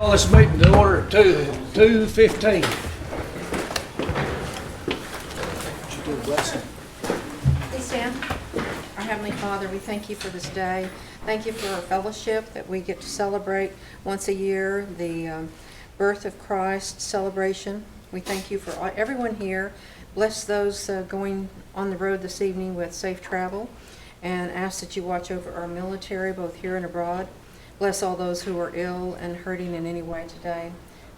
Call this meeting to order at 2:15. Please stand. Our Heavenly Father, we thank you for this day. Thank you for our fellowship that we get to celebrate once a year, the birth of Christ celebration. We thank you for everyone here. Bless those going on the road this evening with safe travel, and ask that you watch over our military, both here and abroad. Bless all those who are ill and hurting in any way today.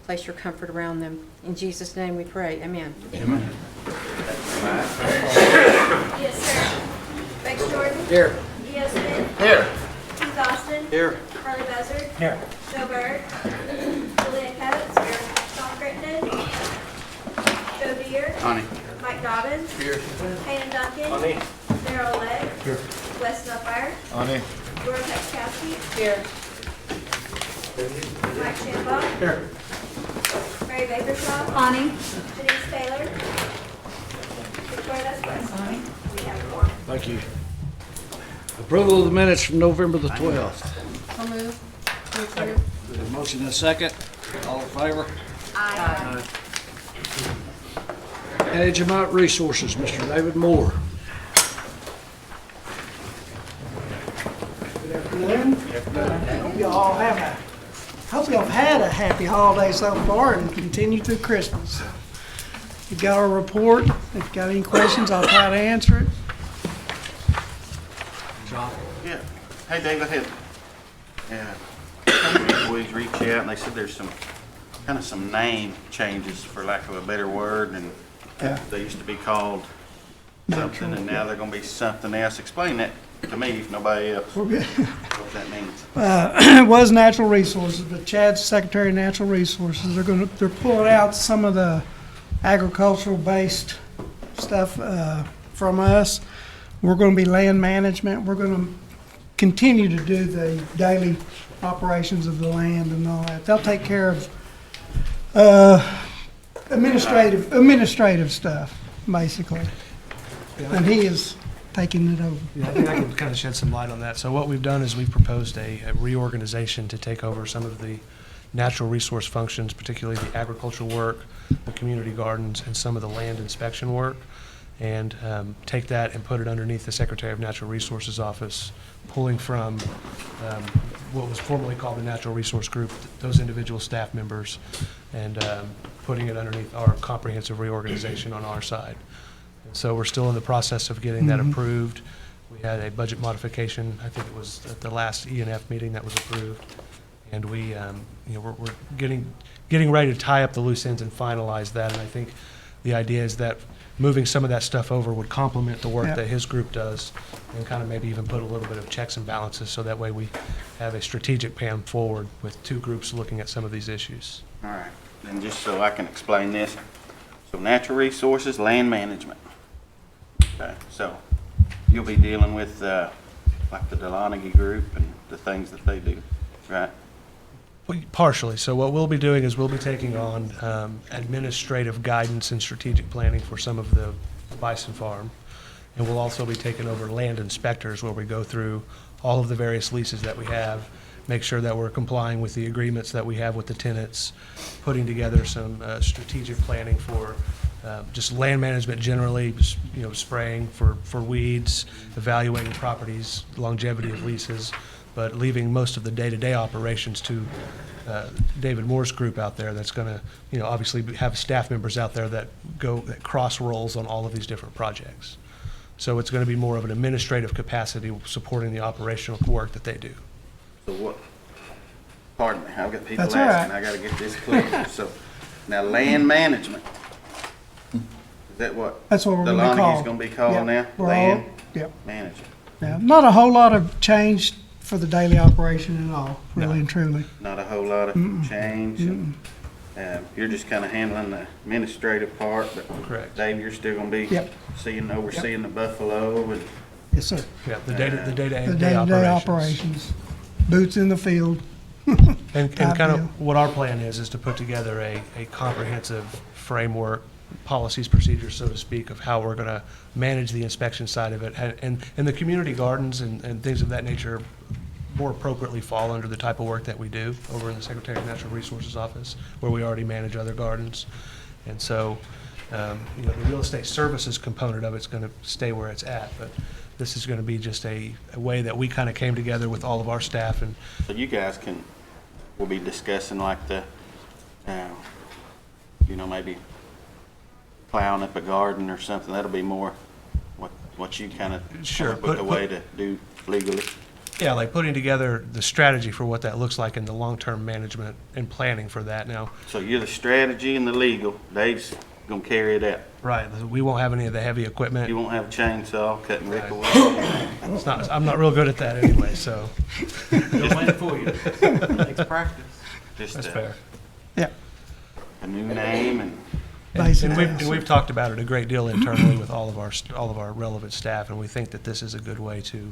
Place your comfort around them. In Jesus' name we pray. Amen. Amen. Yes, sir. Rex Jordan. Here. Leo Smith. Here. Keith Austin. Here. Harley Buzzard. Here. Joe Bird. Julia Coates. Here. Sean Crittenden. Joe Deere. Honey. Mike Dobbins. Here. Hayden Duncan. Honey. Darrell Legg. Here. Wes Nuffire. Honey. Laura Petchkowski. Here. Mike Shambaugh. Here. Mary Bakershaw. Connie. Denise Taylor. Victoria Vesquez. We have one. Thank you. Approval of the minutes from November the 12th. So move. To approve. There's a motion and a second. All in favor? Aye. Management Resources, Mr. David Moore. Good afternoon. Hope y'all have had a happy holiday so far and continue through Christmas. You got our report. If you got any questions, I'll try to answer it. John. Yeah. Hey, Dave, I had, employees reach out and they said there's some name changes, for lack of a better word, and Yeah. they used to be called something and now they're gonna be something else. Explain that to me, if nobody else, We're good. what that means. It was Natural Resources, but Chad's Secretary of Natural Resources. They're pulling out some of the agricultural-based stuff from us. We're going to be land management. We're going to continue to do the daily operations of the land and all that. They'll take care of administrative stuff, basically. And he is taking it over. Yeah, I think I can kind of shed some light on that. So what we've done is we've proposed a reorganization to take over some of the natural resource functions, particularly the agricultural work, the community gardens, and some of the land inspection work, and take that and put it underneath the Secretary of Natural Resources office, pulling from what was formerly called the Natural Resource Group, those individual staff members, and putting it underneath our comprehensive reorganization on our side. So we're still in the process of getting that approved. We had a budget modification, I think it was at the last E&F meeting that was approved. And we, we're getting ready to tie up the loose ends and finalize that. And I think the idea is that moving some of that stuff over would complement the work Yeah. that his group does, and kind of maybe even put a little bit of checks and balances, so that way we have a strategic plan forward with two groups looking at some of these issues. All right, and just so I can explain this, so natural resources, land management. Okay, so you'll be dealing with like the Delaney group and the things that they do, right? Partially. So what we'll be doing is we'll be taking on administrative guidance and strategic planning for some of the bison farm. And we'll also be taking over land inspectors, where we go through all of the various leases that we have, make sure that we're complying with the agreements that we have with the tenants, putting together some strategic planning for just land management generally, just, spraying for weeds, evaluating properties, longevity of leases, but leaving most of the day-to-day operations to David Moore's group out there that's going to, obviously have staff members out there that cross roles on all of these different projects. So it's going to be more of an administrative capacity supporting the operational work that they do. So what, pardon me, I've got people That's all asking, right. I gotta get this clear. So, now land management, is that what? That's what we're going to be Delaney's called. gonna be called Yeah, now? we're Land Yep. management, Yeah. Not a whole lot of change for the daily operation at all, really and truly. not a whole lot of change. and, You're just kinda handling the administrative part, but Correct. Dave, you're still gonna be Yep. overseeing the buffalo and, Yes, sir. Yeah, the day-to-day The day-to-day operations. operations. Boots in the field. And Type kind deal. of what our plan is to put together a comprehensive framework, policies, procedures, so to speak, of how we're going to manage the inspection side of it. And the community gardens and things of that nature more appropriately fall under the type of work that we do over in the Secretary of Natural Resources office, where we already manage other gardens. And so, you know, the real estate services component of it's going to stay where it's at, but this is going to be just a way that we kind of came together with all of our staff. And So you guys we'll be discussing like you know, maybe plowing up a garden or something. That'll be more what you kind of Sure, with the way to do legally. yeah, like putting together the strategy for what that looks like and the long-term management and planning for that now. So you're the strategy and the legal. Dave's gonna carry it out. Right, we won't have any of the heavy equipment. You won't have a chainsaw cutting Rick away. It's not, I'm not real good at that anyway, so Don't let it fool you. Takes practice. Just that's fair. Yeah, a new name and Basically, And we've talked about it a great deal internally with all of our relevant staff, and we think that this is a good way to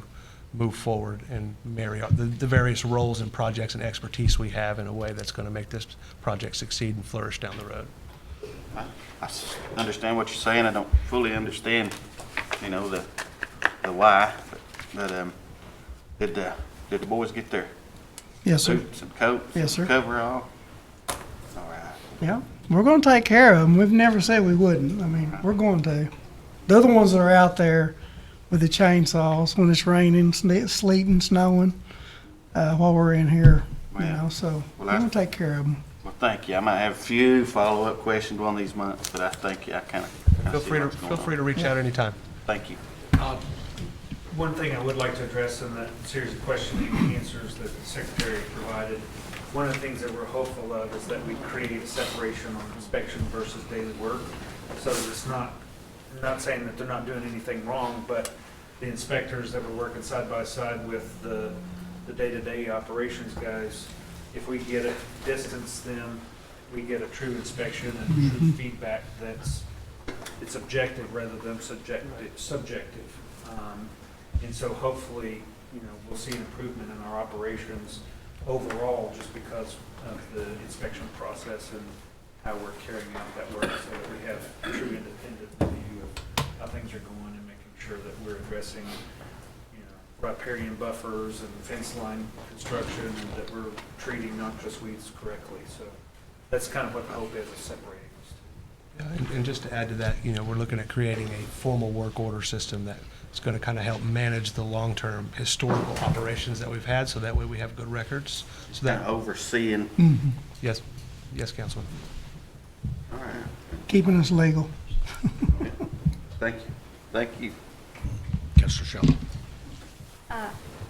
move forward and marry the various roles and projects and expertise we have in a way that's going to make this project succeed and flourish down the road. I understand what you're saying. I don't fully understand, you know, the why, but did the boys get their yes, sir. boots and coats Yes, sir. and coverall? All right. Yeah, we're going to take care of them. We've never said we wouldn't. I mean, we're going to. They're the ones that are out there with the chainsaws when it's raining, sleeting, snowing, while we're in here, you Well, know, so well, we're going to take care of them. Well, thank you. I might have a few follow-up questions one of these months, but I thank you. I kind of Feel free to reach out anytime. Thank you. One thing I would like to address in that series of questioning answers that the Secretary provided, one of the things that we're hopeful of is that we create a separation on inspection versus daily work. So that it's not, I'm not saying that they're not doing anything wrong, but the inspectors that were working side by side with the day-to-day operations guys, if we get it, distance them, we get a true inspection and true feedback it's objective rather than subjective. And so hopefully, you know, we'll see an improvement in our operations overall just because of the inspection process and how we're carrying out that work, so that we have a true independent view of how things are going and making sure that we're addressing, you know, riparian buffers and fence line construction, and that we're treating not just weeds correctly. So that's kind of what the hope is separating us two. And just to add to that, you know, we're looking at creating a formal work order system that is going to kind of help manage the long-term historical operations that we've had, so that way we have good records. So Kind that, of overseeing. yes, Councilman. All right. Keeping us legal. Thank you. Thank you. Councilor Shelton.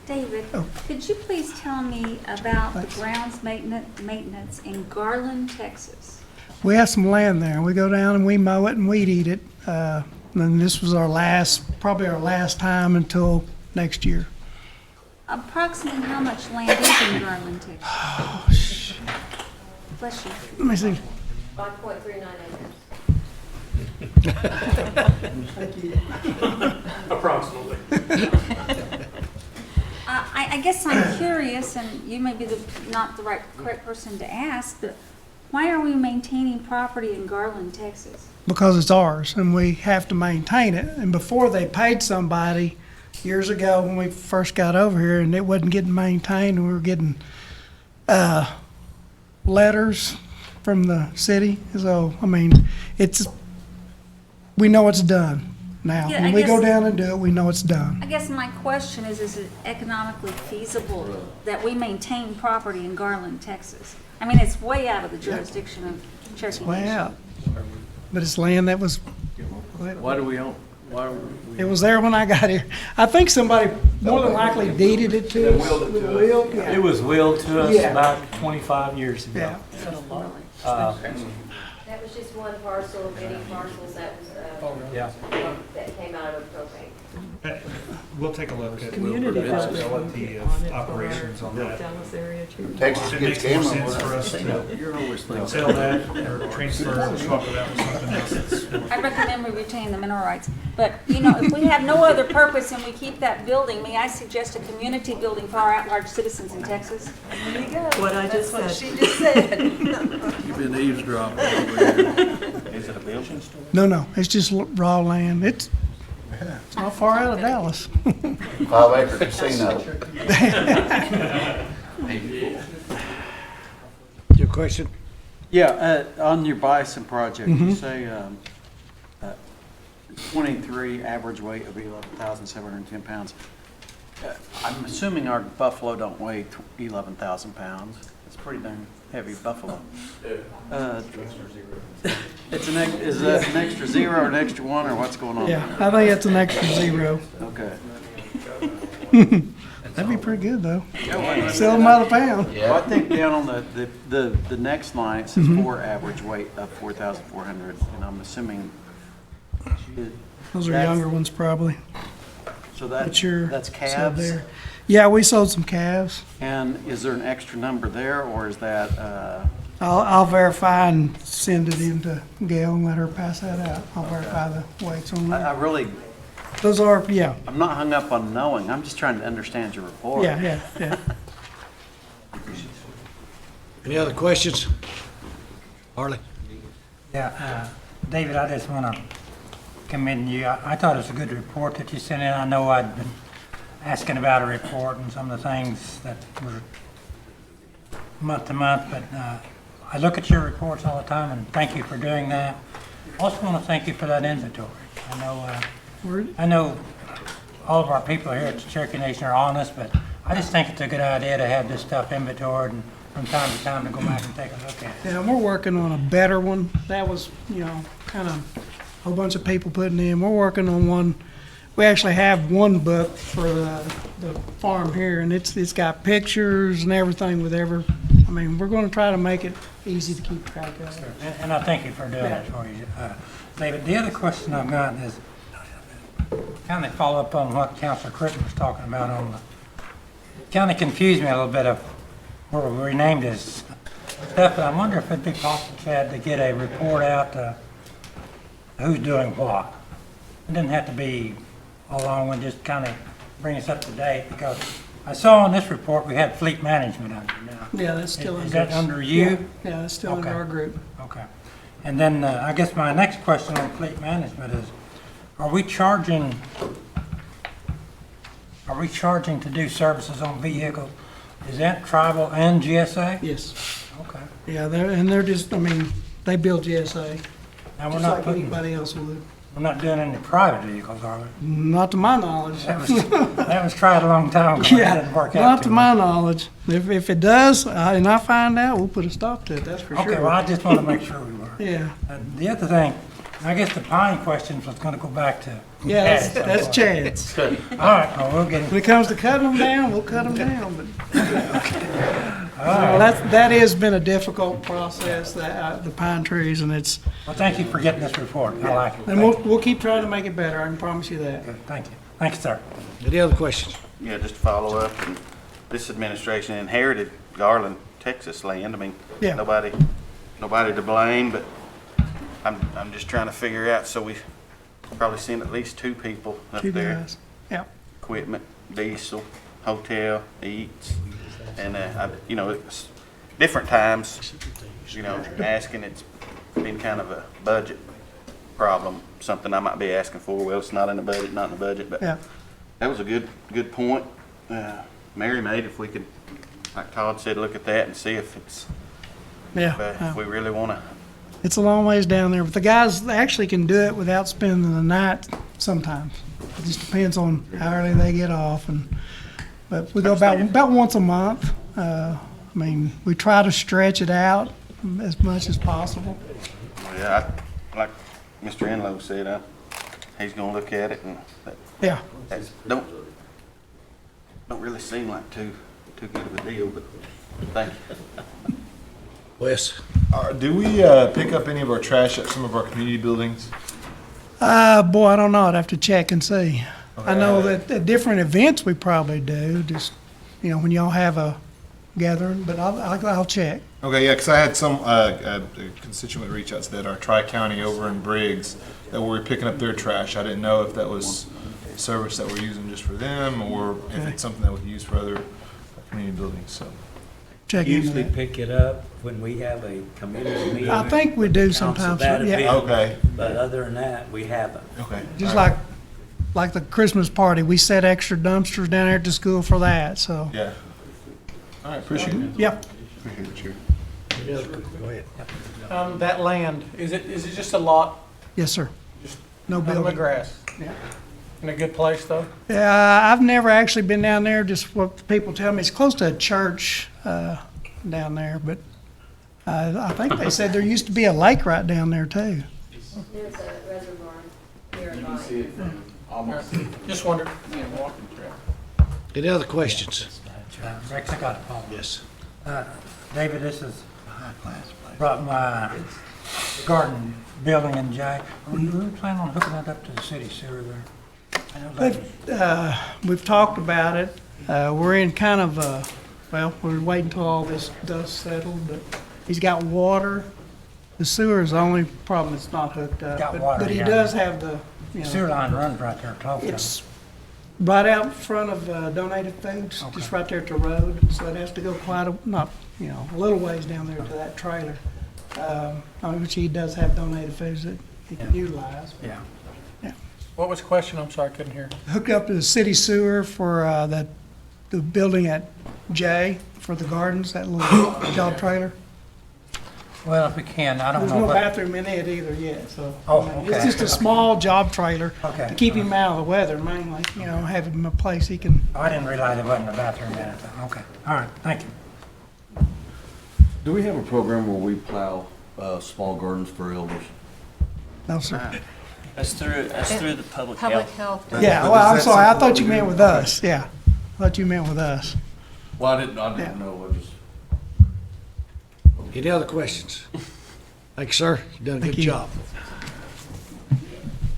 David, Oh. could you please tell me about the Thanks. grounds maintenance in Garland, Texas? We have some land there. We go down and we mow it and weed eat it. And this was probably our last time until next year. Approximately how much land is in Garland, Texas? Bless you. Let me see. 5.39 acres. Approximately. I guess I'm curious, and you may be not the correct person to ask, but why are we maintaining property in Garland, Texas? Because it's ours and we have to maintain it. And before they paid somebody years ago when we first got over here and it wasn't getting maintained, and we were getting letters from the city. So, I mean, we know it's done now. Yeah, When I we go guess- down and do it, we know it's done. I guess my question is it economically feasible that we maintain property in Garland, Texas? I mean, it's way out of the jurisdiction of Cherokee Way Nation. out. But it's land that was, Why do we own, why do we? it was there when I got here. I think somebody more than likely deeded it to us. With a will. Yeah. It was willed to us Yeah. about 25 years ago. Yeah. That was just one parcel, many parcels that was, Yeah. that came out of propane. We'll take a look at Community the operations on that. Dallas area too. Texas It gets makes more camera sense for work. us to You're always thinking. sell that or transfer or swap it out with something else that's more. I recommend we retain the mineral rights. But, you know, if we have no other purpose and we keep that building, may I suggest a community building for our at-large citizens in Texas? There you go. What I just said. She just said. You've been eavesdropping over here. Is it a building? No, it's just raw land. It's not far out of Dallas. 5-acre casino. Your question? Yeah, on your bison project, you say 23 average weight of 11,710 pounds. I'm assuming our buffalo don't weigh 11,000 pounds. It's pretty darn heavy buffalo. It's is that an extra zero or an extra one, or what's going on? Yeah, I think it's an extra zero. Okay. That'd be pretty good, though. Sell them by the pound. Well, I think down on the next line, it says 4 average weight of 4,400, and I'm assuming Those are that's- younger ones, probably. So But you're that's sold calves. there. Yeah, we sold some calves. And is there an extra number there, or is that, I'll verify and send it in to Gail and let her pass that out. I'll verify the weights on I that. really, Those are, yeah, I'm not hung up on knowing, I'm just trying to understand your report. yeah. Any other questions? Harley? Yeah, David, I just want to commend you. I thought it was a good report that you sent in. I know I'd been asking about a report and some of the things that were month to month, but I look at your reports all the time, and thank you for doing that. Also want to thank you for that inventory. I know all of our people here at the Cherokee Nation are honest, but I just think it's a good idea to have this stuff inventoried and from time to time to go back and take a look at it. Yeah, we're working on a better one. That was, kind of a whole bunch of people putting in. We're working on one. We actually have one book for the farm here, and it's got pictures and everything with we're going to try to make it easy to keep track of. And I thank you for doing that for you. David, the other question I've got is kind of follow up on what Councilor Critton was talking about on the, kind of confused me a little bit of where we renamed this stuff, but I wonder if it'd be possible, Chad, to get a report out who's doing what. It doesn't have to be all along and just kind of bring us up to date, because I saw in this report we had fleet management under now. Yeah, that's still Is that under you? Yeah, that's still under Okay. our group. Okay. And then I guess my next question on fleet management is, are we charging to do services on vehicles? Is that tribal and GSA? Yes. Okay. Yeah, they're just, they build GSA, Now, we're just not like putting, anybody else would. we're not doing any private vehicles, are we? Not to my knowledge. That was tried a long time ago. It Yeah, didn't work out not too to my knowledge. If it does, and I find out, we'll put a stop to it, that's for Okay, well, sure. I just want to make sure we were. Yeah, The other thing, I guess the pine questions was going to go back to. yeah, Chad. that's Chad's. All right, well, we'll get When it. it comes to cutting them down, we'll cut them down, but. That has been a difficult process, the pine trees, and it's, Well, thank you for getting this report. I like it. and we'll keep trying to make it better, I can promise you that. Good, thank you. Thank you, sir. Any other questions? Yeah, just to follow up, and this administration inherited Garland, Texas land. Yeah. Nobody to blame, but I'm just trying to figure out, so we've probably seen at least 2 people up Two there. guys. Yeah, Equipment, diesel, hotel, eats, and, it's different times, asking, it's been kind of a budget problem, something I might be asking for. Well, it's not in the budget, but yeah. that was a good point Mary made. If we could, like Todd said, look at that and see if it's, Yeah, if we really want to. it's a long ways down there, but the guys actually can do it without spending the night sometimes. It just depends on how early they get off, but we go about once a month. We try to stretch it out as much as possible. Yeah, like Mr. Enlow said, he's going to look at it, and Yeah, that don't really seem like too good of a deal, but thank you. Wes? Do we pick up any of our trash at some of our community buildings? boy, I don't know, I'd have to check and see. I know that at different events we probably do, just, when y'all have a gathering, but I'll check. Okay, yeah, because I had some a constituent reach out to that our Tri-County over in Briggs that were picking up their trash. I didn't know if that was a service that we're using just for them or if it's something that we can use for other community buildings. So Check into Usually that. pick it up when we have a community meeting. I think we do Council sometimes, that yeah. event, okay, But other than that, we haven't. okay, Just all right. like like the Christmas party, we set extra dumpsters down there at the school for that, so. Yeah. All right, appreciate it. Yep. Appreciate it, Chair. Go ahead. That land, is it just a lot, Yes, sir. No nothing but building. grass? Yeah. In a good place, though? Yeah, I've never actually been down there, just what people tell me. It's close to a church down there, but I think they said there used to be a lake right down there, too. There's a reservoir nearby. Just wondered. Any other questions? Rex, I got a problem. Yes. David, this is brought my garden building in Jay. Are you really planning on hooking that up to the city sewer there? I know that- We've talked about it. We're in kind of well, we're waiting until all this dust settled, but he's got water. The sewer is the only problem, it's not hooked up. Got But- water, But he yeah. does have the, you Sewer know, line runs right there, talk to it's right out in front of Donated Foods, just right there at the road. So it has to go quite a, not, you know, a little ways down there to that trailer. Which he does have Donated Foods that he can utilize. Yeah. What was the question? I'm sorry, I couldn't hear. Hooked up to the city sewer for the building at J for the gardens, that little job trailer. Well, if we can, I don't There's know no what, bathroom in it either yet, so. Oh, I mean, okay. It's just a small job trailer Okay. to keep him out of the weather mainly, you know, have him a place he can. I didn't realize there wasn't a bathroom in it. Okay, all right, thank you. Do we have a program where we plow small gardens for elders? No, sir. That's through the public Public health. health. Yeah, well, I'm sorry, I thought you meant with us, yeah. I thought you meant with us. Well, I didn't know, I just. Any other questions? Thank you, sir. You've done a Thank good you. job.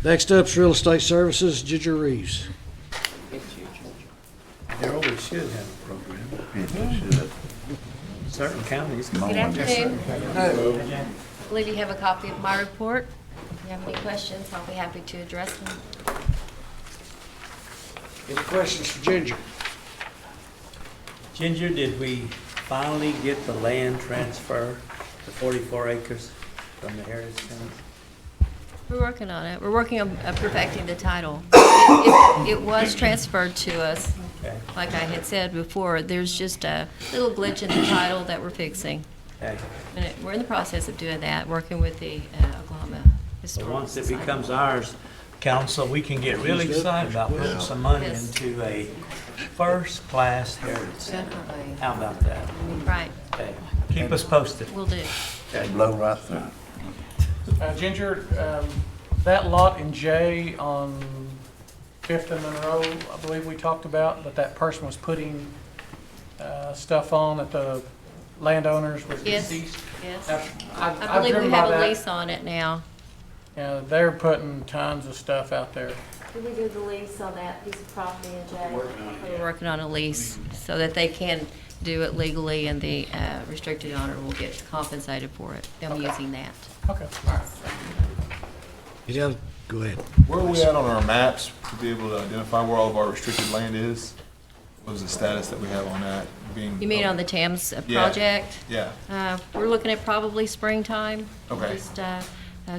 Next up's Real Estate Services, Ginger Reeves. Daryl, we should have a program. Certain counties. Good afternoon. I believe you have a copy of my report. If you have any questions, I'll be happy to address them. Any questions for Ginger? Ginger, did we finally get the land transfer, the 44 acres from the Heritage Center? We're working on it. We're working on perfecting the title. It was transferred to us. Okay. Like I had said before, there's just a little glitch in the title that we're fixing. Okay. And we're in the process of doing that, working with the Oklahoma So Historical once it Society. becomes ours, council, we can get really excited about putting some money Yes. into a first-class Heritage Center. Definitely. How about that? Right, Okay. Keep us posted. will do. Blow right through. Ginger, that lot in J on Fifth and Monroe, I believe we talked about, but that person was putting stuff on that the landowners was Yes, deceased. yes. I've I believe we driven by have a that. lease on it now. Yeah, they're putting tons of stuff out there. Did we do the lease on that piece of property in J? We're working on a lease so that they can do it legally and the restricted owner will get compensated for it, them using that. Okay, all right. Any other, go ahead. Where are we at on our maps to be able to identify where all of our restricted land is? What was the status that we have on that being? You mean on the TAMS Yeah. project? Yeah, We're looking at probably springtime. Okay. Just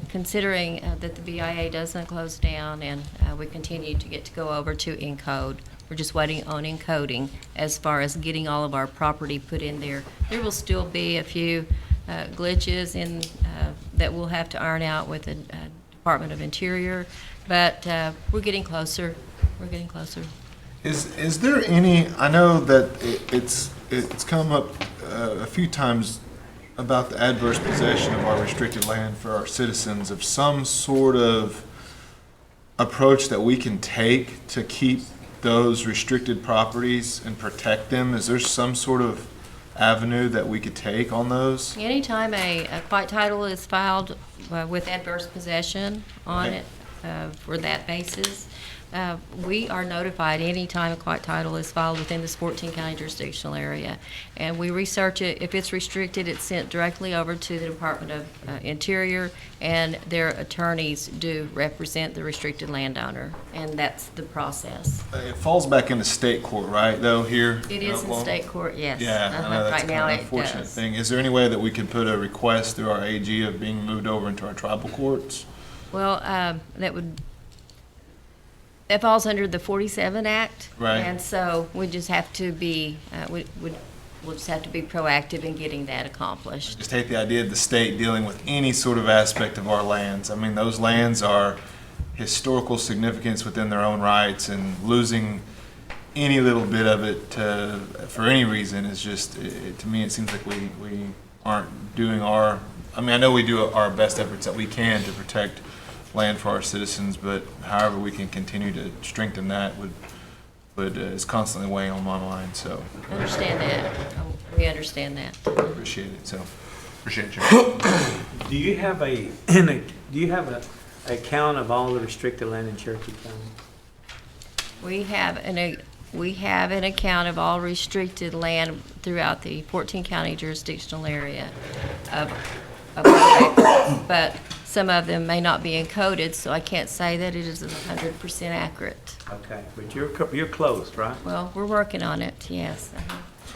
considering that the BIA doesn't close down and we continue to get to go over to encode. We're just waiting on encoding as far as getting all of our property put in there. There will still be a few glitches in, that we'll have to iron out with the Department of Interior, but we're getting closer. We're getting closer. is there any, I know that it's come up a few times about the adverse possession of our restricted land for our citizens, of some sort of approach that we can take to keep those restricted properties and protect them? Is there some sort of avenue that we could take on those? Anytime a quiet title is filed with adverse possession on Okay. it for that basis, we are notified anytime a quiet title is filed within this 14 county jurisdictional area. And we research it. If it's restricted, it's sent directly over to the Department of Interior, and their attorneys do represent the restricted landowner, and that's the process. It falls back into state court, right, though, here? It is in Oklahoma? state court, yes. Yeah, I know that's Right kind now of an it unfortunate does. thing. Is there any way that we could put a request through our AG of being moved over into our tribal courts? Well, that would It falls under the 47 Act. Right. And so we just have to be, we'll just have to be proactive in getting that accomplished. Just hate the idea of the state dealing with any sort of aspect of our lands. I mean, those lands are historical significance within their own rights, and losing any little bit of it for any reason is just, to me, it seems like we aren't doing our, I mean, I know we do our best efforts that we can to protect land for our citizens, but however we can continue to strengthen that is constantly weighing on my mind, so. Understand that. We understand that. Appreciate it, so, appreciate you. Do you have a count of all the restricted land in Cherokee County? We have an account of all restricted land throughout the 14-county jurisdictional area of but some of them may not be encoded, so I can't say that it is 100% accurate. Okay, but you're closed, right? Well, we're working on it, yes.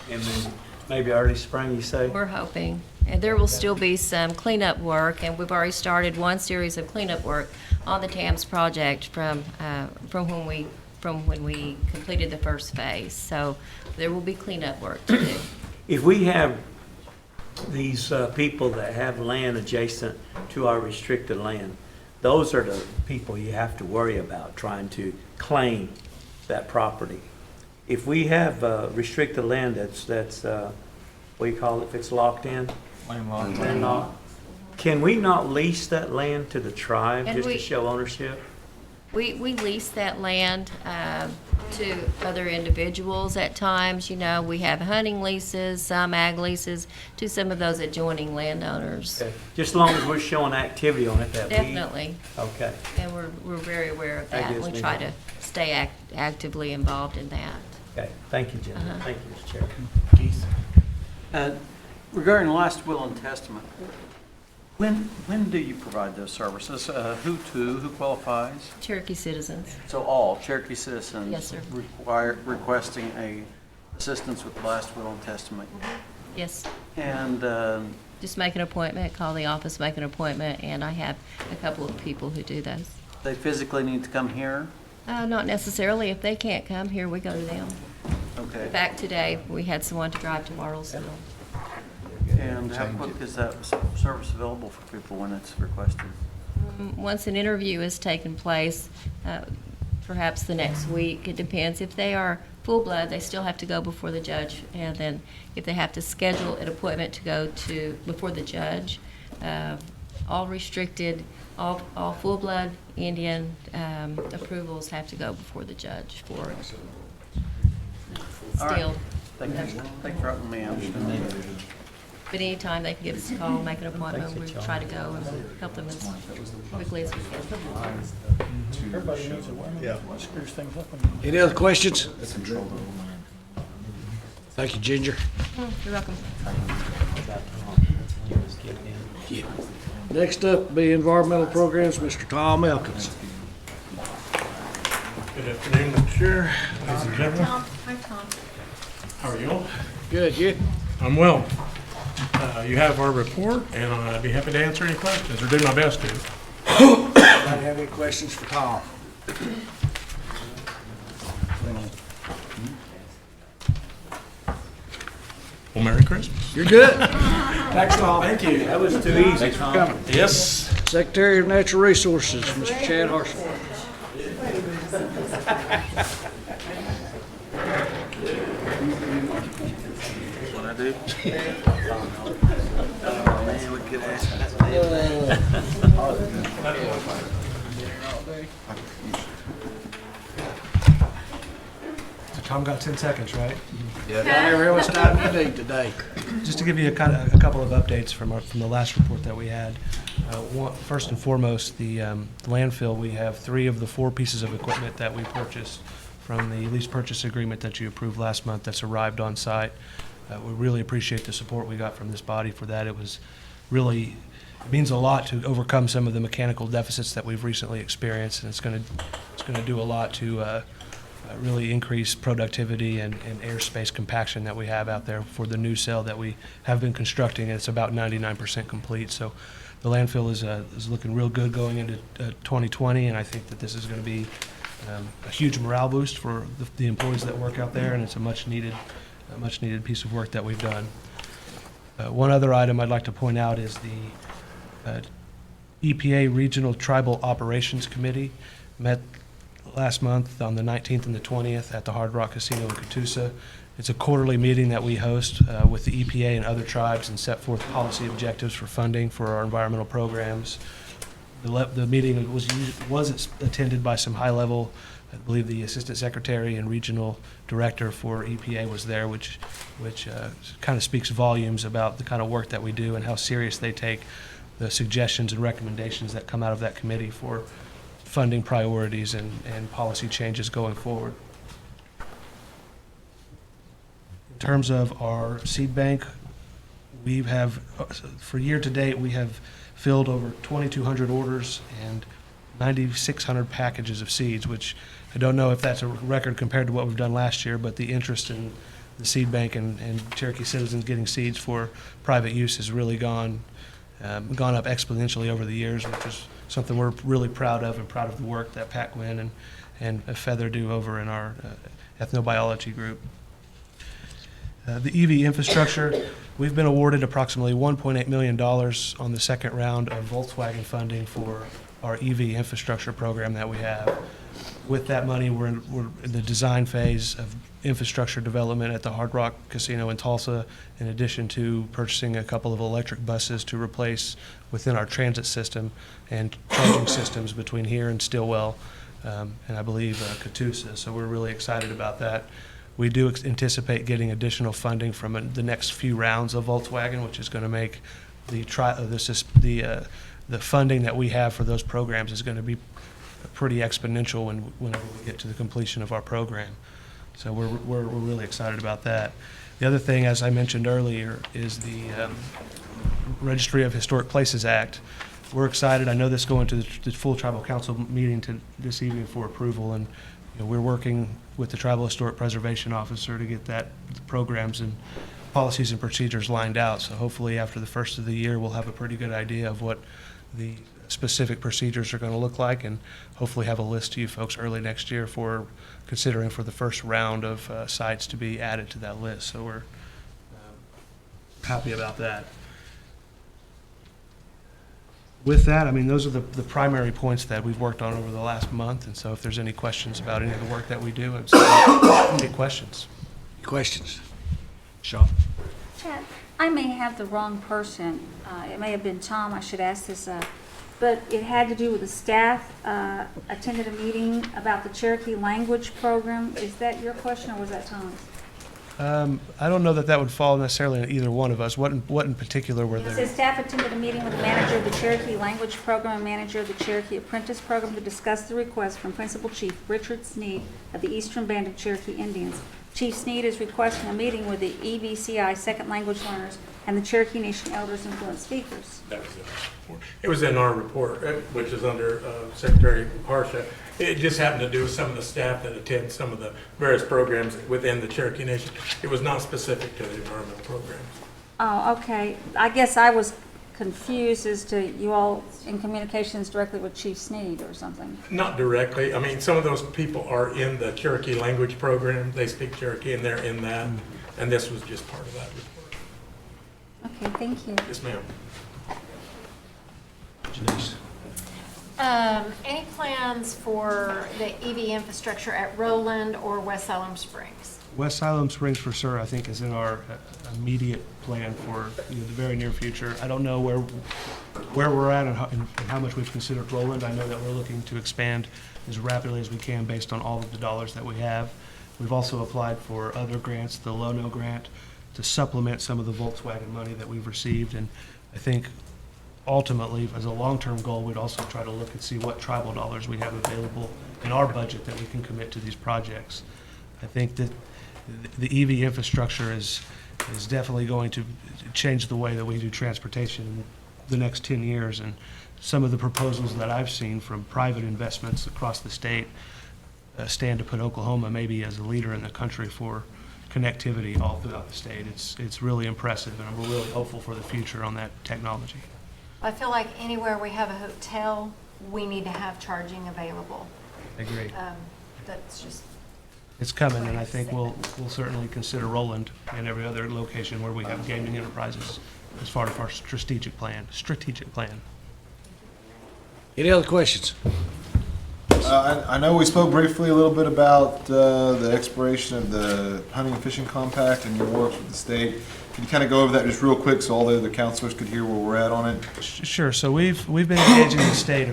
And then maybe early spring, you say? We're hoping. And there will still be some cleanup work, and we've already started one series of cleanup work on the TAMS project from when we completed the first phase. So there will be cleanup work to do. If we have these people that have land adjacent to our restricted land, those are the people you have to worry about trying to claim that property. If we have restricted land that's what do you call it, if it's locked in? Landlocked. Can we not lease that land to the tribe And just to we- show ownership? We lease that land to other individuals at times. You know, we have hunting leases, some ag leases, to some of those adjoining landowners. Okay. Just as long as we're showing activity on it that we... Definitely. Okay. And we're very aware of That that. gives We me try hope. to stay actively involved in that. Okay. Thank you, Jim. Uh-huh. Thank you, Mr. Chair. Keith? Regarding last will and testament, when do you provide those services? Who qualifies? Cherokee citizens. So all Cherokee citizens? Yes, sir. Requesting assistance with last will and testament? Yes. And Just make an appointment, call the office, make an appointment, and I have a couple of people who do those. they physically need to come here? Not necessarily. If they can't come here, we go to them. Okay. In fact, today, we had someone to drive to Marlsville. And how quick is that service available for people when it's requested? Once an interview has taken place, perhaps the next week, it depends. If they are full-blood, they still have to go before the judge. And then if they have to schedule an appointment to go to before the judge, all restricted, all full-blood Indian approvals have to go before the judge for it. All right. Still. Thank you. Thanks for helping me understand. But anytime they can give us a call, make an appointment, we try to go and help them as quickly as we can. Everybody needs a woman. Yeah. Screws things up. Any other questions? Thank you, Ginger. You're welcome. Next up will be environmental programs, Mr. Tom Elkins. Good afternoon, Mr. Chair, ladies and gentlemen. Hi, Tom. How are you? Good, you? I'm well. You have our report, and I'd be happy to answer any questions, or do my best to. Anybody have any questions for Tom? Well, Merry Christmas. You're good. Thanks, Tom. Thank you. That was too easy, Tom. Yes. Secretary of Natural Resources, Mr. Chad Harshman. What I do? Oh, man, we could ask that. So Tom got 10 seconds, right? Yeah, not every much time you need today. Just to give you a couple of updates from the last report that we had. First and foremost, the landfill, we have 3 of the 4 pieces of equipment that we purchased from the lease purchase agreement that you approved last month that's arrived on site. We really appreciate the support we got from this body for that. It means a lot to overcome some of the mechanical deficits that we've recently experienced, and it's going to do a lot to really increase productivity and airspace compaction that we have out there for the new cell that we have been constructing. It's about 99% complete. So the landfill is looking real good going into 2020, and I think that this is going to be a huge morale boost for the employees that work out there, and it's a much needed piece of work that we've done. One other item I'd like to point out is the EPA Regional Tribal Operations Committee met last month on the 19th and the 20th at the Hard Rock Casino in Catoosa. It's a quarterly meeting that we host with the EPA and other tribes and set forth policy objectives for funding for our environmental programs. The meeting was attended by some high-level, I believe the Assistant Secretary and Regional Director for EPA was there, which kind of speaks volumes about the kind of work that we do and how serious they take the suggestions and recommendations that come out of that committee for funding priorities and policy changes going forward. In terms of our seed bank, for year to date, we have filled over 2,200 orders and 9,600 packages of seeds, which I don't know if that's a record compared to what we've done last year, but the interest in the seed bank and Cherokee citizens getting seeds for private use has really gone up exponentially over the years, which is something we're really proud of, and proud of the work that Pat Gwynn and Feather do over in our ethnobiology group. The EV infrastructure, we've been awarded approximately $1.8 million on the second round of Volkswagen funding for our EV infrastructure program that we have. With that money, we're in the design phase of infrastructure development at the Hard Rock Casino in Tulsa, in addition to purchasing a couple of electric buses to replace within our transit system and charging systems between here and Stillwell, and I believe Catoosa. So we're really excited about that. We do anticipate getting additional funding from the next few rounds of Volkswagen, which is going to make the funding that we have for those programs is going to be pretty exponential whenever we get to the completion of our program. So we're really excited about that. The other thing, as I mentioned earlier, is the Registry of Historic Places Act. We're excited. I know this is going to the full tribal council meeting this evening for approval, and we're working with the Tribal Historic Preservation Officer to get the programs and policies and procedures lined out. So hopefully after the first of the year, we'll have a pretty good idea of what the specific procedures are going to look like, and hopefully have a list to you folks early next year for considering for the first round of sites to be added to that list. So we're happy about that. With that, I mean, those are the primary points that we've worked on over the last month, and so if there's any questions about any of the work that we do, any questions? Questions? Sean? Chad, I may have the wrong person. It may have been Tom. I should ask this. But it had to do with the staff attended a meeting about the Cherokee language program. Is that your question, or was that Tom's? I don't know that would fall necessarily in either one of us. What in particular were It there? says staff attended a meeting with the manager of the Cherokee language program and manager of the Cherokee apprentice program to discuss the request from Principal Chief Richard Sneed of the Eastern Band of Cherokee Indians. Chief Sneed is requesting a meeting with the EBCI second language learners and the Cherokee Nation elders and fluent speakers. That was it. It was in our report, which is under Secretary Harsha. It just happened to do with some of the staff that attend some of the various programs within the Cherokee Nation. It was not specific to the environmental programs. Oh, okay. I guess I was confused as to you all in communications directly with Chief Sneed or something. Not directly. I mean, some of those people are in the Cherokee language program. They speak Cherokee and they're in that. And this was just part of that report. Okay, thank you. Yes, ma'am. Denise? Any plans for the EV infrastructure at Roland or West Salem Springs? West Salem Springs for sure, I think, is in our immediate plan for the very near future. I don't know where we're at and how much we've considered Roland. I know that we're looking to expand as rapidly as we can based on all of the dollars that we have. We've also applied for other grants, the Lono grant, to supplement some of the Volkswagen money that we've received. And I think ultimately, as a long-term goal, we'd also try to look and see what tribal dollars we have available in our budget that we can commit to these projects. I think that the EV infrastructure is definitely going to change the way that we do transportation in the next 10 years. And some of the proposals that I've seen from private investments across the state stand to put Oklahoma maybe as a leader in the country for connectivity all throughout the state. It's really impressive, and we're really hopeful for the future on that technology. I feel like anywhere we have a hotel, we need to have charging available. I agree. That's just, It's coming, and I think we'll certainly consider Roland and every other location where we have gaming enterprises as part of our strategic plan. Any other questions? I know we spoke briefly a little bit about the expiration of the hunting and fishing compact and your work with the state. Can you kind of go over that just real quick so all the other councilors could hear where we're at on it? Sure. So we've been engaging the state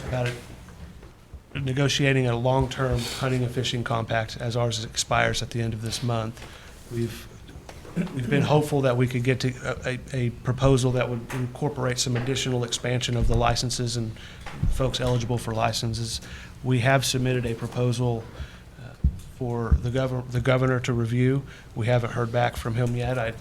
about negotiating a long-term hunting and fishing compact as ours expires at the end of this month. We've been hopeful that we could get to a proposal that would incorporate some additional expansion of the licenses and folks eligible for licenses. We have submitted a proposal for the governor to review. We haven't heard back from him yet.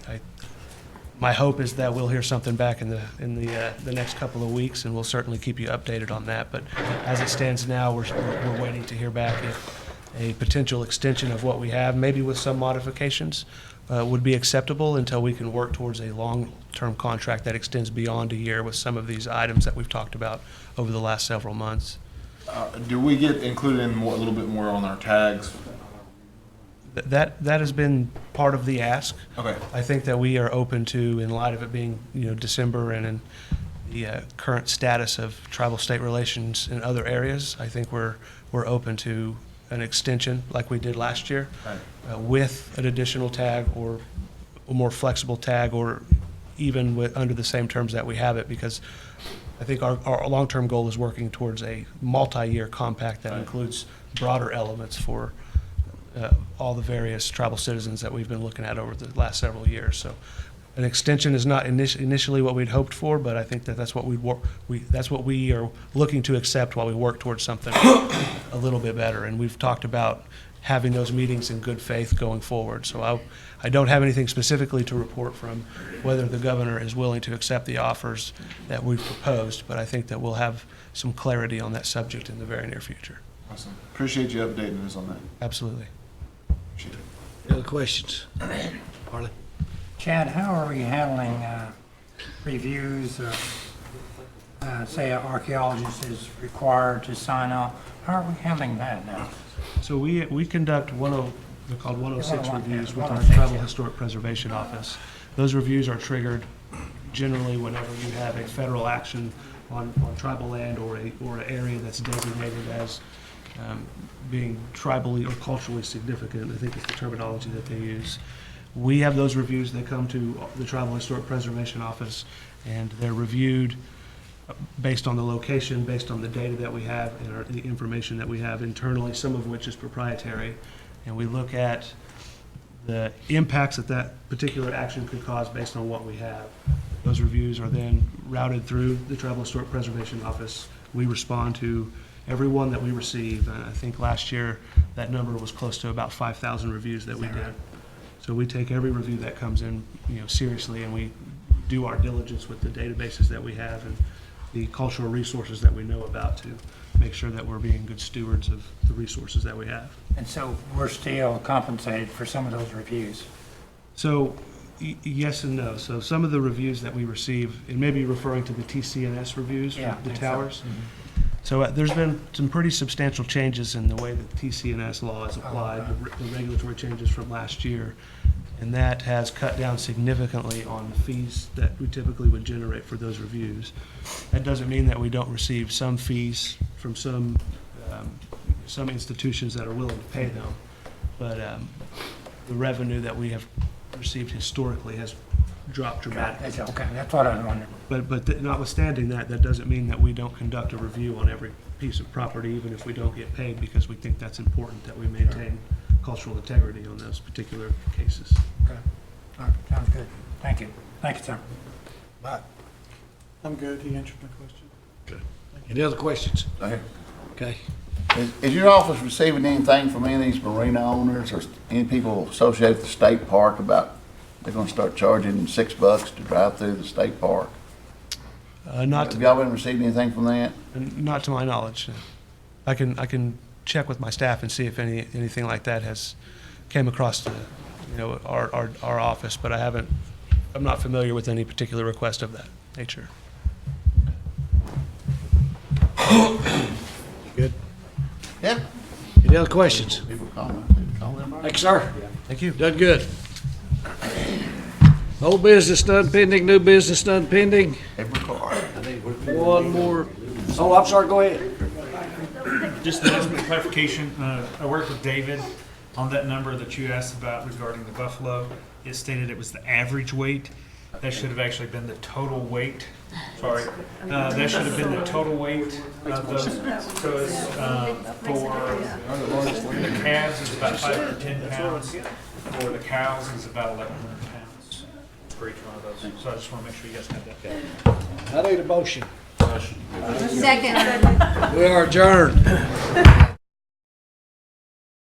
My hope is that we'll hear something back in the next couple of weeks, and we'll certainly keep you updated on that. But as it stands now, we're waiting to hear back if a potential extension of what we have, maybe with some modifications, would be acceptable until we can work towards a long-term contract that extends beyond a year with some of these items that we've talked about over the last several months. Do we get included in a little bit more on our tags? That has been part of the ask. Okay. I think that we are open to, in light of it being December and in the current status of tribal-state relations in other areas, I think we're open to an extension like we did last year, right, with an additional tag or a more flexible tag, or even under the same terms that we have it, because I think our long-term goal is working towards a multi-year compact that includes broader elements for all the various tribal citizens that we've been looking at over the last several years. So an extension is not initially what we'd hoped for, but I think that's what that's what we are looking to accept while we work towards something a little bit better. And we've talked about having those meetings in good faith going forward. So I don't have anything specifically to report from whether the governor is willing to accept the offers that we've proposed, but I think that we'll have some clarity on that subject in the very near future. Awesome. Appreciate you updating us on that. Absolutely. Appreciate it. Any other questions? Harley? Chad, how are we handling reviews or, say, an archaeologist is required to sign off? How are we handling that now? So we conduct they're called 106 reviews with our 106, Tribal yeah. Historic Preservation Office. Those reviews are triggered generally whenever you have a federal action on tribal land or an area that's designated as being tribally or culturally significant. I think is the terminology that they use. We have those reviews. They come to the Tribal Historic Preservation Office, and they're reviewed based on the location, based on the data that we have, and the information that we have internally, some of which is proprietary. And we look at the impacts that particular action could cause based on what we have. Those reviews are then routed through the Tribal Historic Preservation Office. We respond to every one that we receive. I think last year that number was close to about 5,000 reviews that we did. So we take every review that comes in, seriously, and we do our diligence with the databases that we have and the cultural resources that we know about to make sure that we're being good stewards of the resources that we have. And so we're still compensated for some of those reviews? So yes and no. So some of the reviews that we receive, and maybe referring to the TCNS reviews, Yeah, for the I think towers. so. Mhm. So there's been some pretty substantial changes in the way that TCNS law is applied, the regulatory changes from last year. And that has cut down significantly on the fees that we typically would generate for those reviews. That doesn't mean that we don't receive some fees from some institutions that are willing to pay them. But the revenue that we have received historically has dropped dramatically. Okay, that's what I was wondering. But notwithstanding that, that doesn't mean that we don't conduct a review on every piece of property, even if we don't get paid, because we think that's important that we maintain cultural integrity on those particular cases. Okay. All right, sounds good. Thank you. Thank you, sir. Bye. I'm good. He answered my question. Good. Any other questions? Okay. Is your office receiving anything from any of these marina owners or any people associated with the state park about they're gonna start charging $6 to drive through the state park? Have y'all been receiving anything from that? Not to my knowledge. I can check with my staff and see if anything like that has came across our office, but I'm not familiar with any particular request of that nature. Good. Yeah. Any other questions? People comment, call them. Thank you, sir. Thank you. Done good. Old business done pending, new business done pending. Every car. One more. Oh, I'm sorry, go ahead. Just an estimate clarification, I worked with David on that number that you asked about regarding the buffalo. It stated it was the average weight. That should have actually been the total weight. Sorry. That should have been the total weight of those. So it's, for the calves, it's about 510 pounds. For the cows, it's about 1,100 pounds for each one of those. So I just want to make sure you guys have that. I need a motion. Second. We are adjourned.